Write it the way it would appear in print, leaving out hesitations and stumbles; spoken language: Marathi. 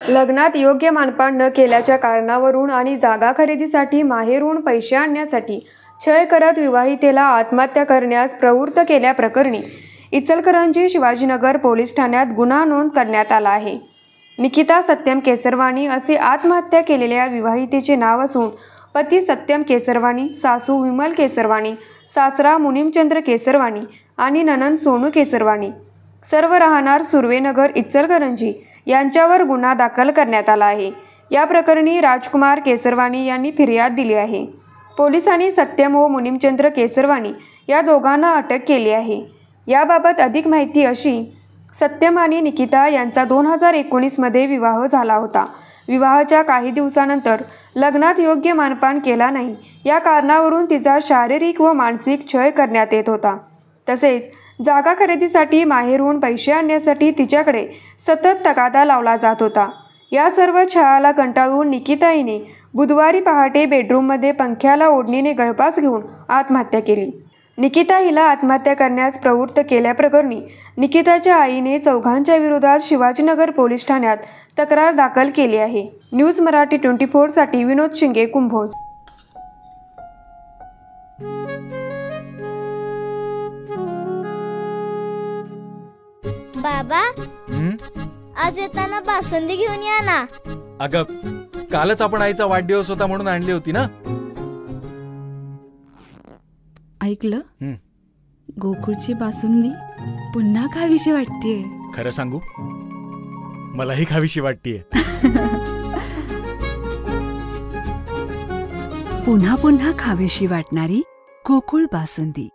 लग्नात योग्य मानपान न केल्याच्या कारणावरून आणि जागा खरेदीसाठी माहेरहून पैसे आणण्यासाठी छळ करत विवाहितेला आत्महत्या करण्यास प्रवृत्त केल्याप्रकरणी इचलकरंजी शिवाजीनगर पोलीस ठाण्यात गुन्हा नोंद करण्यात आला आहे। निकिता सत्यम केसरवाणी असे आत्महत्या केलेल्या विवाहितेचे नाव असून पती सत्यम केसरवाणी, सासू विमल केसरवाणी, सासरा मुनीमचंद्र केसरवाणी आणि नणंद सोनू केसरवाणी सर्व राहणार सुर्वेनगर इचलकरंजी यांच्यावर गुन्हा दाखल करण्यात आला आहे। या प्रकरणी राजकुमार केसरवाणी यांनी फिर्याद दिली आहे। पोलिसांनी सत्यम व मुनीमचंद्र केसरवाणी या दोघांना अटक केली आहे। याबाबत अधिक माहिती अशी, सत्यम आणि निकिता यांचा 2019 मध्ये विवाह झाला होता। विवाहाच्या काही दिवसानंतर लग्नात योग्य मानपान केला नाही या कारणावरून तिचा शारीरिक व मानसिक छळ करण्यात येत होता। तसेच जागा खरेदीसाठी माहेरहून पैसे आणण्यासाठी तिच्याकडे सतत तगादा लावला जात होता। या सर्व छळाला कंटाळून निकिता हिने बुधवारी पहाटे बेडरूममध्ये पंख्याला ओढणीने गळफास घेऊन आत्महत्या केली। निकिता हिला आत्महत्या करण्यास प्रवृत्त केल्याप्रकरणी निकिताच्या आईने चौघांच्या विरोधात शिवाजीनगर पोलीस ठाण्यात तक्रार दाखल केली आहे। न्यूज मराठी 24 साठी विनोद शिंगे, कुंभोज। बाबा, आज येताना बासुंदी घेऊन या ना। अगं, कालच आपण आईचा वाढदिवस होता म्हणून आणली होती ना। ऐकलं, गोकुळची बासुंदी पुन्हा खावीशी वाटतेय। खरं सांगू, मलाही खावीशी वाटतेय। पुन्हा पुन्हा खावीशी वाटणारी गोकुळ बासुंदी।